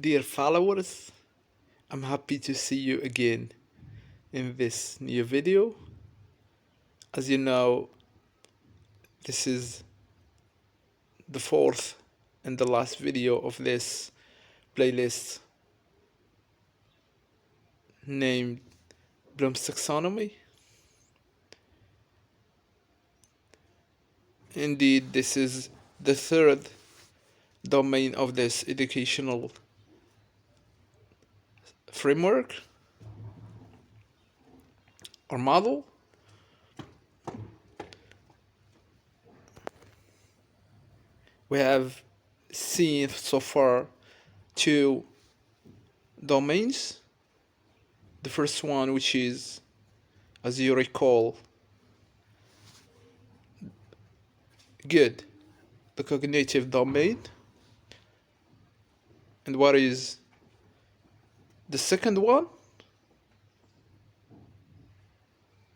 Dear followers, I'm happy to see you again in this new video. As you know, this is the fourth and the last video of this playlist named Bloom's Taxonomy. Indeed, this is the third domain of this educational framework or model. We have seen so far two domains. The first one, which is, as you recall, good, the cognitive domain. And what is the second one?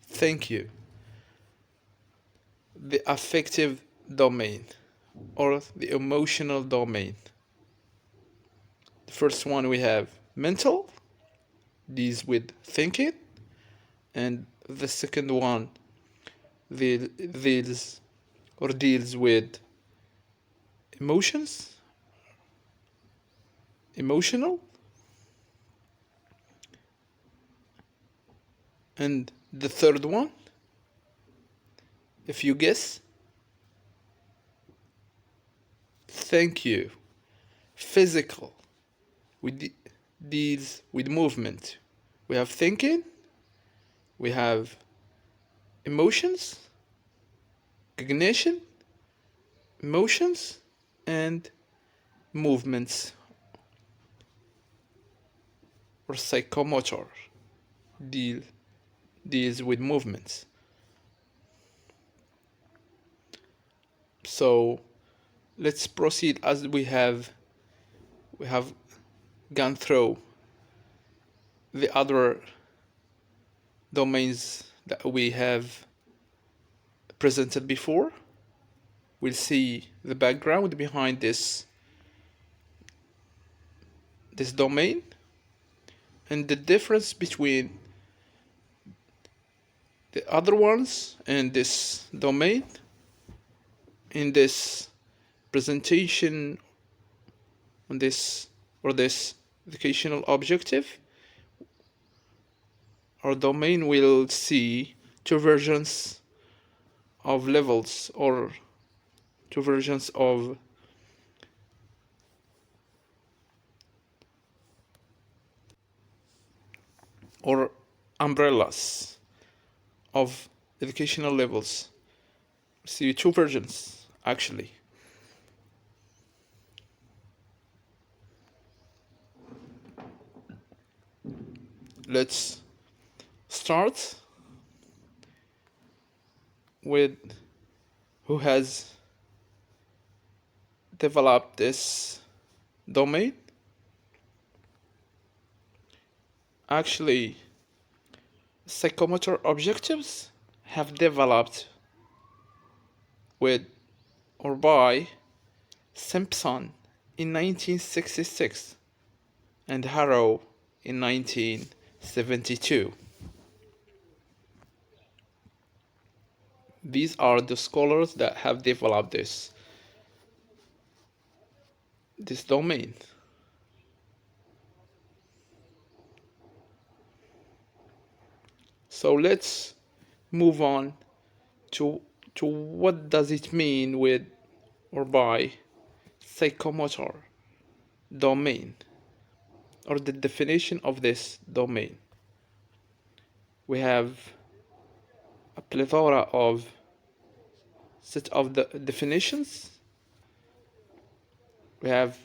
Thank you. The affective domain or the emotional domain. The first one we have mental, deals with thinking, and the second one deals with emotions, emotional, and the third one, if you guess, thank you, physical, deals with movement. We have thinking, we have emotions, cognition, emotions, and movements, or psychomotor deals with movements. So let's proceed as we have gone through the other domains that we have presented before. We'll see the background behind this domain and the difference between the other ones and this domain. In this presentation on this educational objective, our domain will see two versions of levels or two versions of or umbrellas of educational levels. See two versions actually. Let's start with who has developed this domain. Actually, psychomotor objectives have developed with or by Simpson in 1966 and Harrow in 1972. These are the scholars that have developed this domain. So let's move on to what does it mean with or by psychomotor domain, or the definition of this domain. We have a plethora of set of the definitions. We have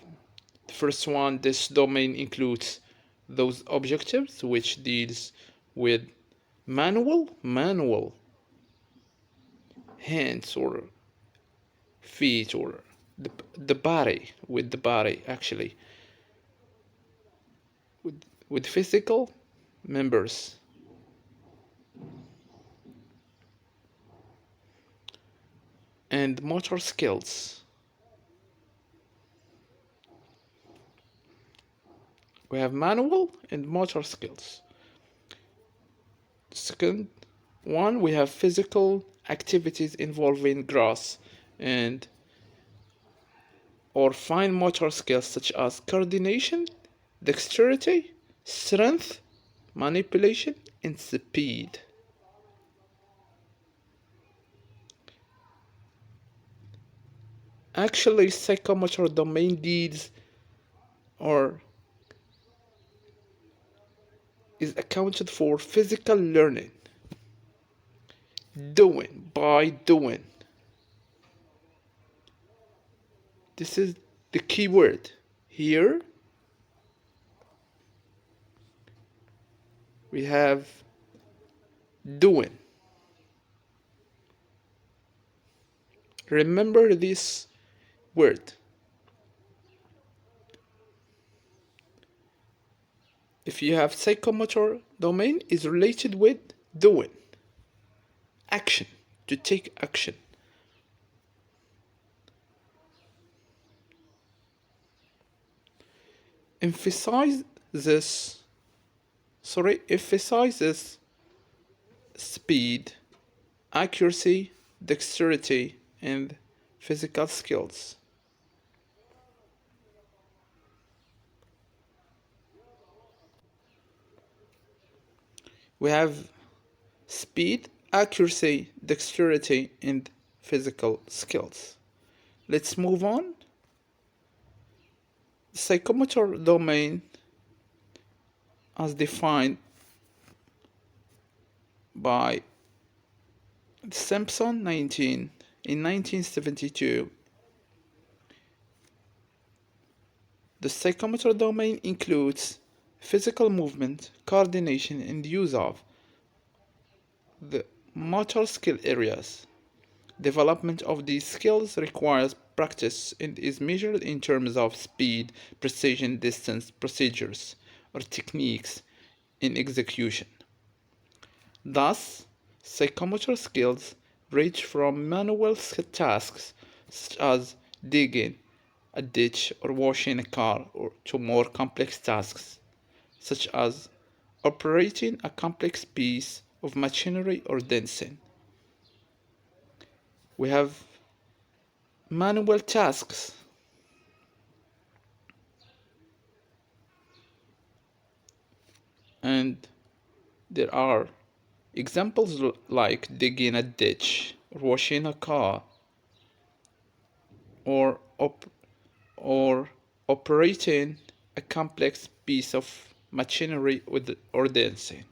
the first one. This domain includes those objectives which deals with manual hands or feet or the body, with the body actually, with physical members. And motor skills. We have manual and motor skills. Second one, we have physical activities involving grass and or fine motor skills such as coordination, dexterity, strength, manipulation, and speed. Actually, psychomotor domain deals or is accounted for physical learning, by doing. This is the key word. Here we have doing. Remember this word. If you have psychomotor domain is related with doing, action, to take action. Emphasizes speed, accuracy, dexterity, and physical skills. We have speed, accuracy, dexterity, and physical skills. Let's move on. The psychomotor domain, as defined by Simpson in 1972, the psychomotor domain includes physical movement, coordination, and use of the motor skill areas. Development of these skills requires practice and is measured in terms of speed, precision, distance, procedures, or techniques in execution. Thus, psychomotor skills range from manual tasks such as digging a ditch or washing a car to more complex tasks such as operating a complex piece of machinery or dancing. We have manual tasks. And there are examples like digging a ditch, or washing a car, or operating a complex piece of machinery or dancing.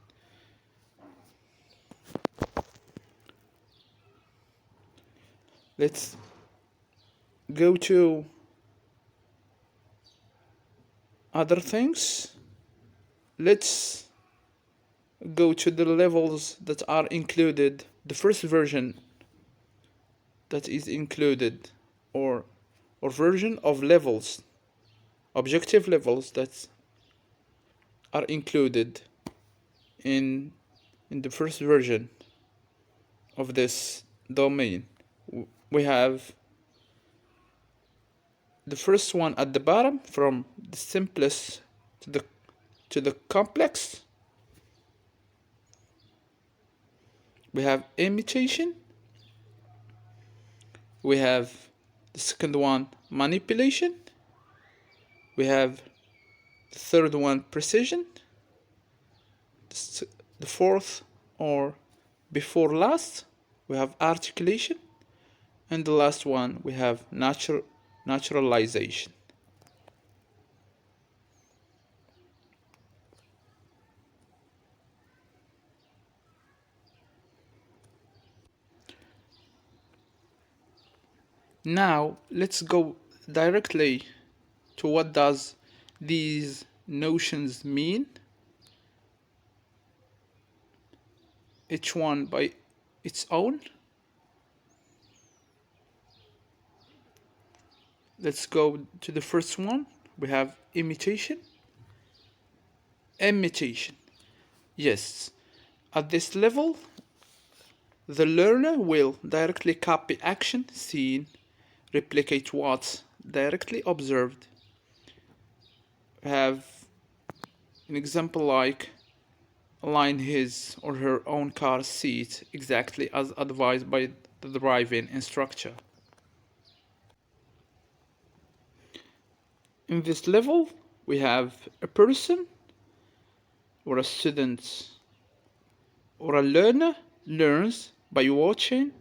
Let's go to other things. Let's go to the levels that are included, the first version that is included, or version of levels, objective levels that are included in the first version of this domain. We have the first one at the bottom, from the simplest to the complex. We have imitation. We have the second one, manipulation. We have the third one, precision. The fourth, or before last, we have articulation. And the last one, we have naturalization. Now let's go directly to what does these notions mean, each one by its own. Let's go to the first one. We have imitation. Yes, at this level, the learner will directly copy action seen, replicate what's directly observed. We have An example like align his or her own car seat exactly as advised by the driving instructor. In this level, we have a person or a student or a learner learns by watching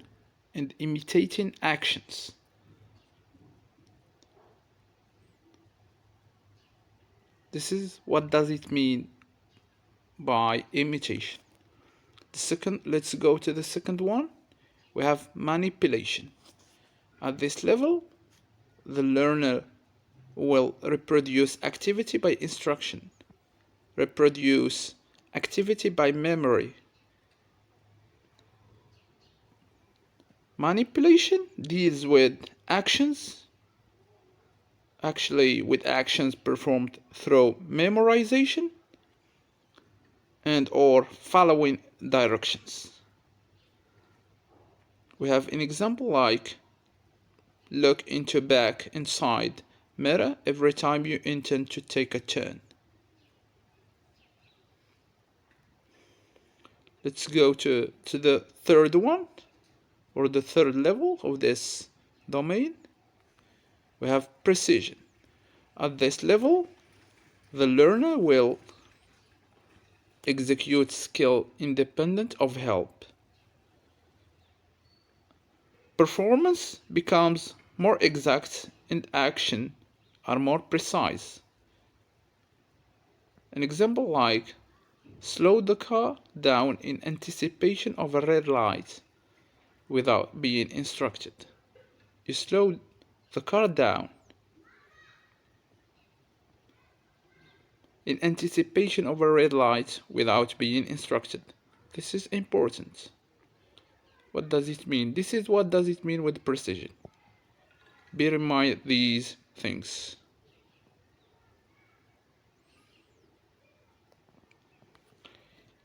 and imitating actions. This is what does it mean by imitation. Let's go to the second one. We have manipulation. At this level, the learner will reproduce activity by instruction, reproduce activity by memory. Manipulation deals with actions, with actions performed through memorization and or following directions. We have an example like look into back inside mirror every time you intend to take a turn. Let's go to the third one, or the third level of this domain. We have precision. At this level, the learner will execute skill independent of help. Performance becomes more exact and action are more precise. An example like slow the car down in anticipation of a red light without being instructed. You slow the car down in anticipation of a red light without being instructed. This is important. What does it mean? This is what does it mean with precision. Bear in mind these things.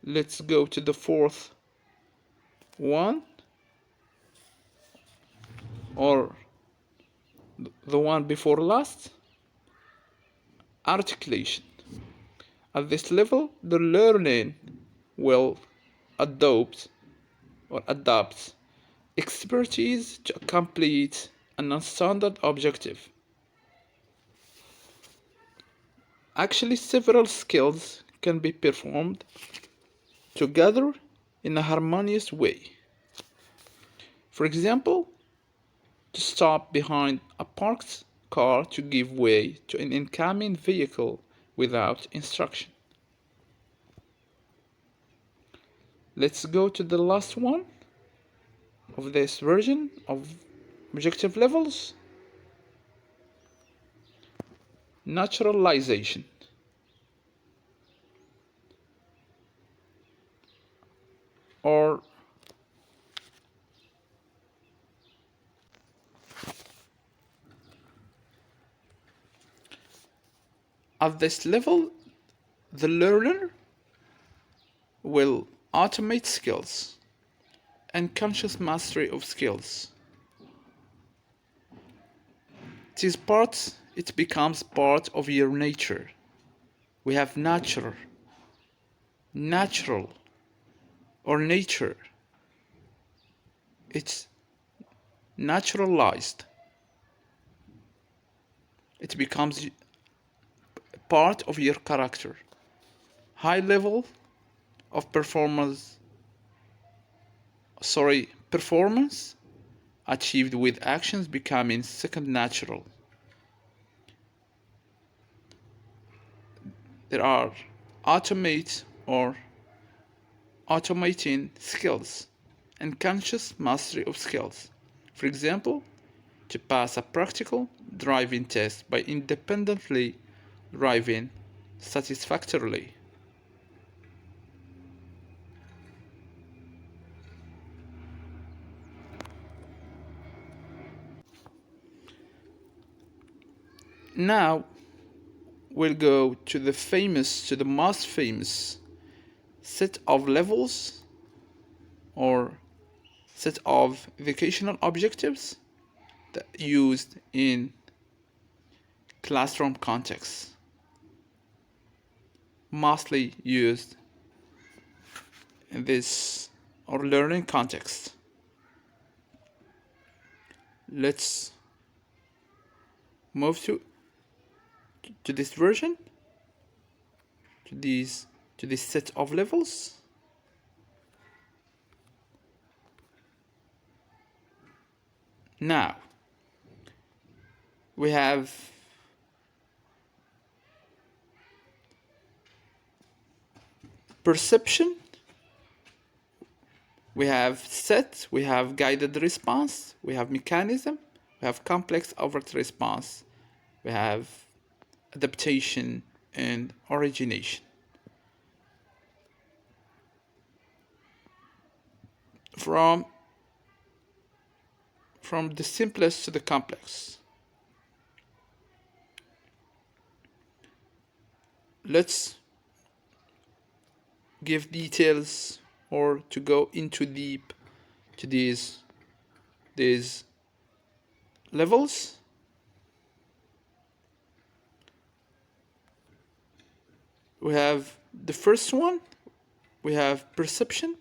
Let's go to the fourth one, or the one before last, articulation. At this level, the learning will adapt expertise to complete a non-standard objective. Several skills can be performed together in a harmonious way. For example, to stop behind a parked car to give way to an incoming vehicle without instruction. Let's go to the last one of this version of objective levels. Naturalization. Or at this level, the learner will automate skills and conscious mastery of skills. It becomes part of your nature. We have natural, or nature. It's naturalized. It becomes part of your character. High level of performance achieved with actions becoming second natural. There are automating skills and conscious mastery of skills. For example, to pass a practical driving test by independently driving satisfactorily. Now we'll go to the most famous set of levels or set of educational objectives that used in classroom contexts. mostly used in this or learning context. Let's move to this version, to this set of levels. Now we have perception, we have set, we have guided response, we have mechanism, we have complex overt response, we have adaptation and origination. From the simplest to the complex. Let's give details or to go into deep to these levels. We have the first one, we have perception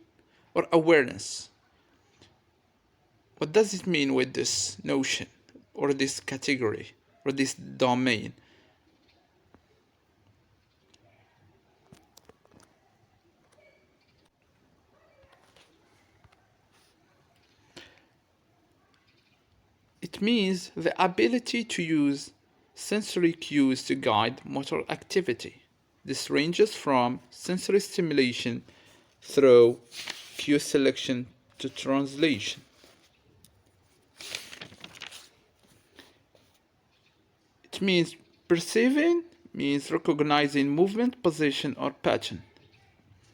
or awareness. What does it mean with this notion or this category or this domain? It means the ability to use sensory cues to guide motor activity. This ranges from sensory stimulation through cue selection to translation. It means perceiving means recognizing movement, position, or pattern.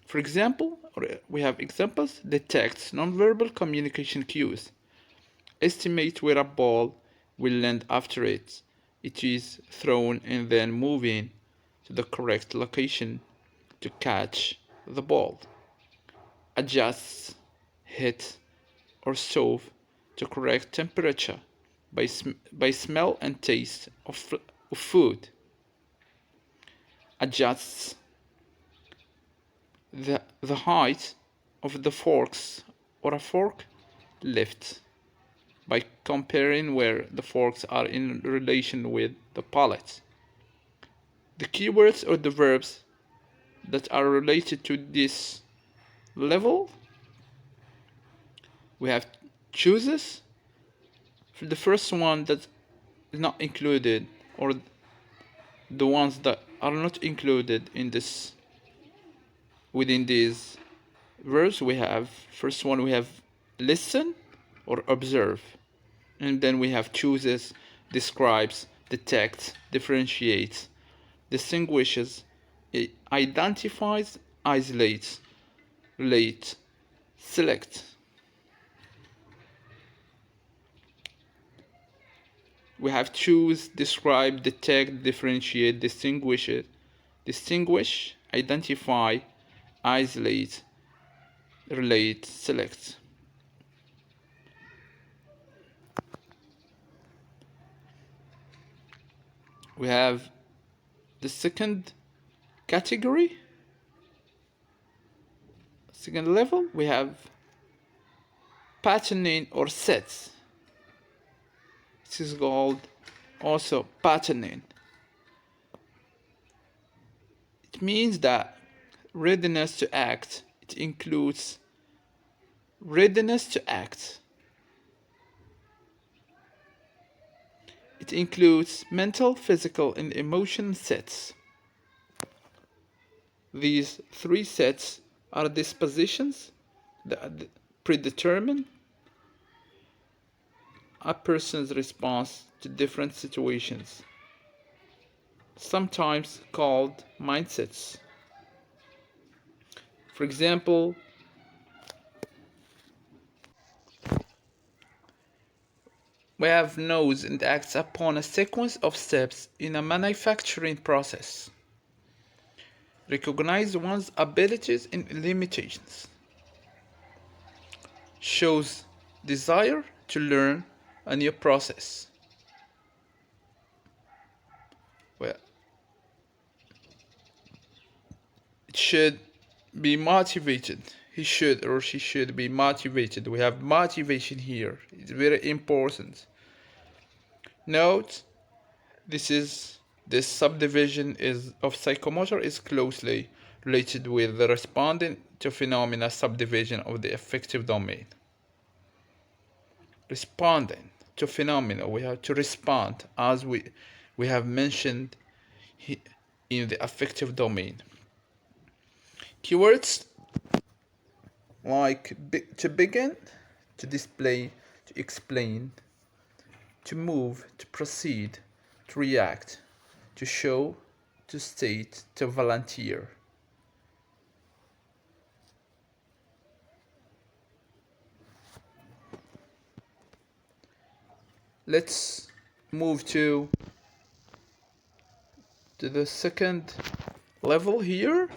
For example, we have examples: detects nonverbal communication cues, estimate where a ball will land after it is thrown and then moving to the correct location to catch the ball, adjusts heat or stove to correct temperature by smell and taste of food, adjusts the height of the forks or a fork lift by comparing where the forks are in relation with the palate. The keywords or the verbs that are related to this level, we have chooses. For the first one that is not included, or the ones that are not included in this within these verbs, we have first one, we have listen or observe, and then we have chooses, describes, detects, differentiates, distinguishes, it identifies, isolates, relate, select. We have choose, describe, detect, differentiate, distinguish, identify, isolate, relate, select. We have the second category, second level, we have patterning or sets. This is called also patterning. It means that readiness to act. It includes readiness to act. It includes mental, physical, and emotion sets. These three sets are dispositions that predetermine a person's response to different situations, sometimes called mindsets. For example, we have knows and acts upon a sequence of steps in a manufacturing process. Recognize one's abilities and limitations. Shows desire to learn a new process. Well, should be motivated. He should or she should be motivated. We have motivation here. It's very important. Note, this subdivision of psychomotor is closely related with the responding to phenomena subdivision of the affective domain. Responding to phenomena, we have to respond as we have mentioned in the affective domain. Keywords like to begin, to display, to explain, to move, to proceed, to react, to show, to state, to volunteer. Let's move to the second level here.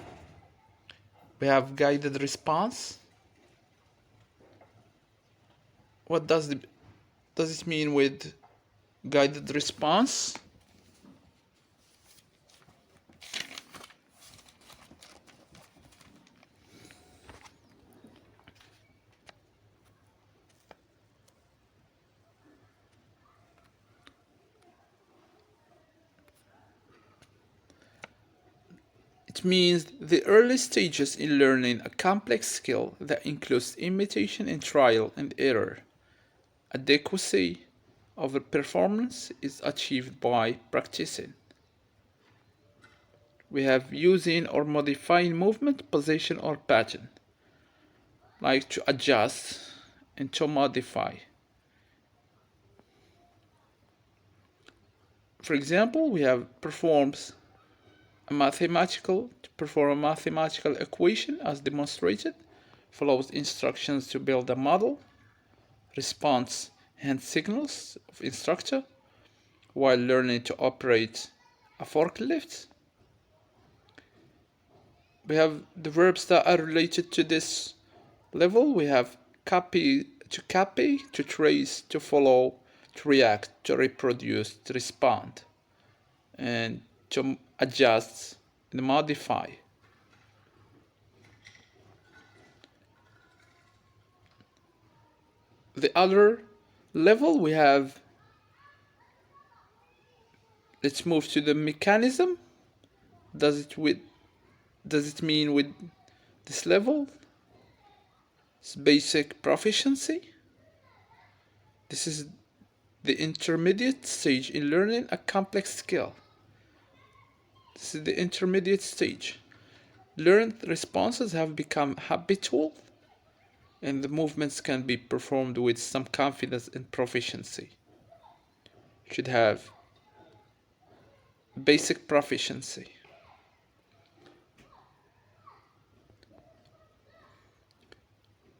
We have guided response. What does it mean with guided response? It means the early stages in learning a complex skill that includes imitation and trial and error. Adequacy of the performance is achieved by practicing. We have using or modifying movement, position, or pattern, like to adjust and to modify. For example, we have performs to perform a mathematical equation as demonstrated, follows instructions to build a model, responds hand signals of instructor while learning to operate a forklift. We have the verbs that are related to this level. We have copy, to trace, to follow, to react, to reproduce, to respond, and to adjust and modify. The other level we have, let's move to the mechanism. Does it mean with this level? It's basic proficiency. This is the intermediate stage in learning a complex skill. This is the intermediate stage. Learned responses have become habitual, and the movements can be performed with some confidence and proficiency. Should have basic proficiency.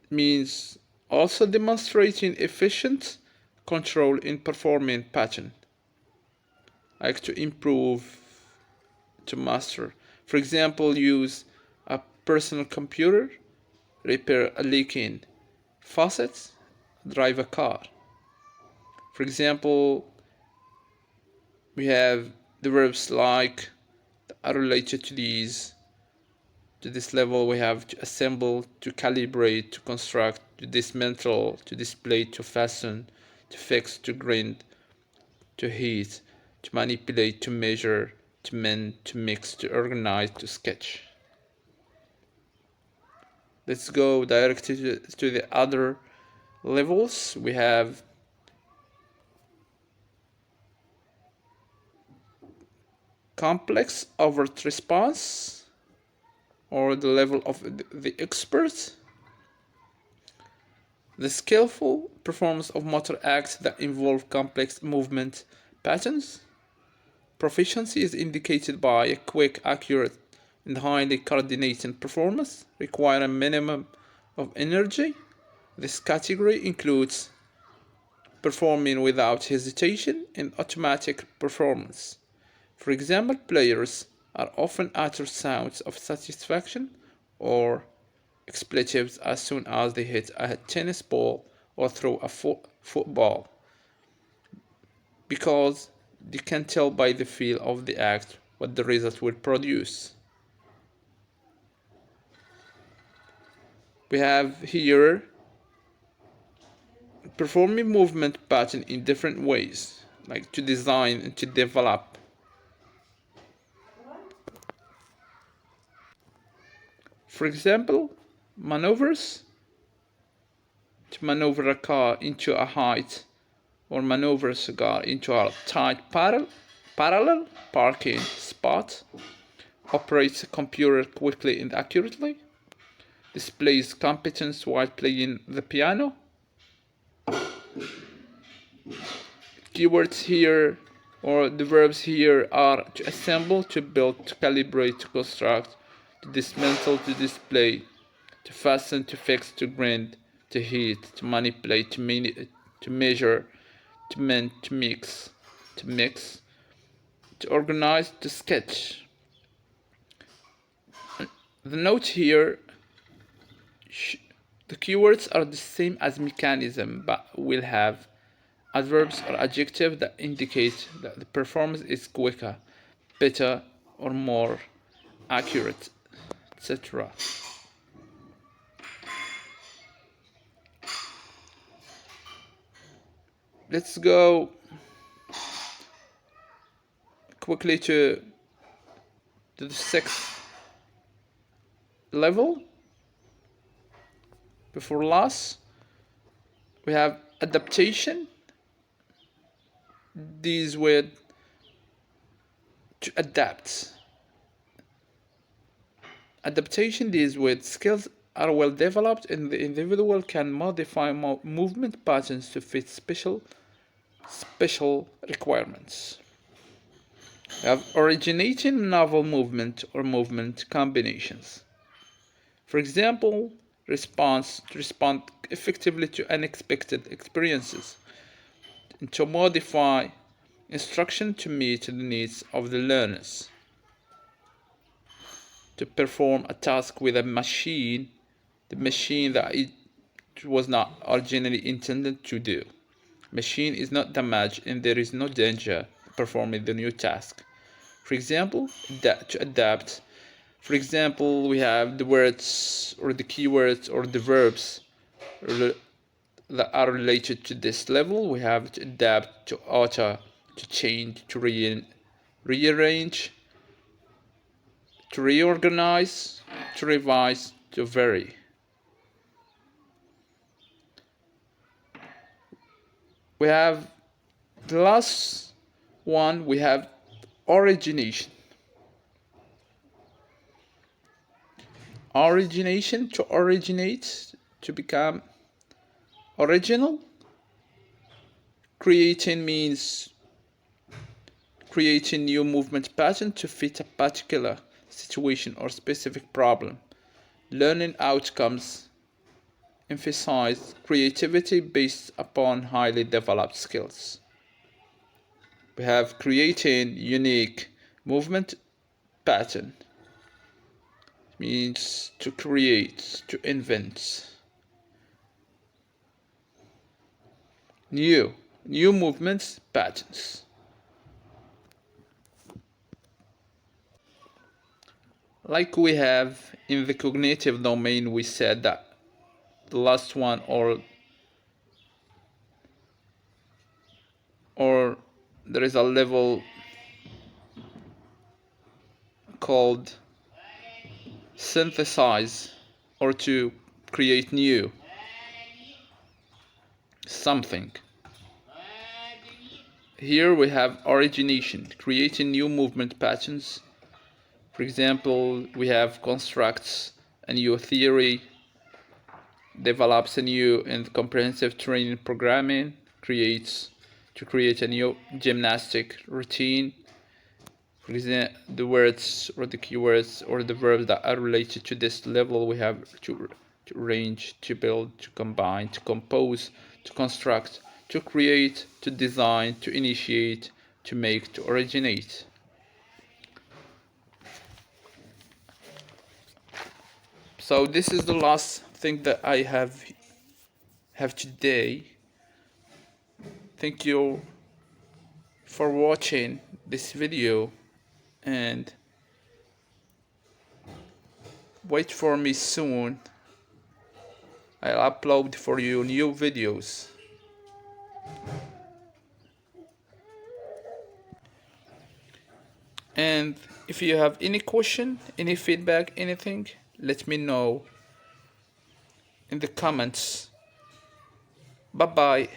Means also demonstrating efficient control in performing pattern, like to improve, to master. For example, use a personal computer, repair a leaking faucet, drive a car. For example, we have the verbs like are related to these. To this level, we have to assemble, to calibrate, to construct, to dismantle, to display, to fasten, to fix, to grind, to heat, to manipulate, to measure, to mend, to mix, to organize, to sketch. Let's go directly to the other levels. We have complex overt response, or the level of the expert. The skillful performance of motor acts that involve complex movement patterns. Proficiency is indicated by a quick, accurate, and highly coordinated performance requiring a minimum of energy. This category includes performing without hesitation and automatic performance. For example, players are often utter sounds of satisfaction or expletives as soon as they hit a tennis ball or throw a football, because they can tell by the feel of the act what the result will produce. we have here performing movement pattern in different ways, like to design and to develop. For example, maneuvers to maneuver a car into a height, or maneuver a car into a tight parallel parking spot, operates a computer quickly and accurately, displays competence while playing the piano. Keywords here, or the verbs here, are to assemble, to build, to calibrate, to construct, to dismantle, to display, to fasten, to fix, to grind, to heat, to manipulate, to measure, to mend, to mix, to organize, to sketch. The note here, the keywords are the same as mechanism, but will have adverbs or adjectives that indicate that the performance is quicker, better, or more accurate, etc. Let's go quickly to the sixth level. Before last, we have adaptation. These with to adapt. Adaptation deals with skills are well developed and the individual can modify movement patterns to fit special requirements. We have originating novel movement or movement combinations. For example, to respond effectively to unexpected experiences, and to modify instruction to meet the needs of the learners, to perform a task with a machine, the machine that it was not originally intended to do. Machine is not damaged and there is no danger performing the new task. For example, to adapt. For example, we have the words or the keywords or the verbs that are related to this level. We have to adapt, to alter, to change, to rearrange, to reorganize, to revise, to vary. We have the last one, we have origination. Origination, to originate, to become original. Creating means creating new movement pattern to fit a particular situation or specific problem. Learning outcomes emphasize creativity based upon highly developed skills. We have creating unique movement pattern. It means to create, to invent. New movements patterns. Like we have in the cognitive domain, we said that the last one or there is a level called synthesize, or to create new something. Here we have origination, creating new movement patterns. For example, we have constructs a new theory, develops a new and comprehensive training programming, to create a new gymnastic routine. For example, the words or the keywords or the verbs that are related to this level, we have to arrange, to build, to combine, to compose, to construct, to create, to design, to initiate, to make, to originate. So this is the last thing that I have today. Thank you for watching this video and wait for me soon I'll upload for you new videos. And if you have any question, any feedback, anything, let me know in the comments. Bye bye.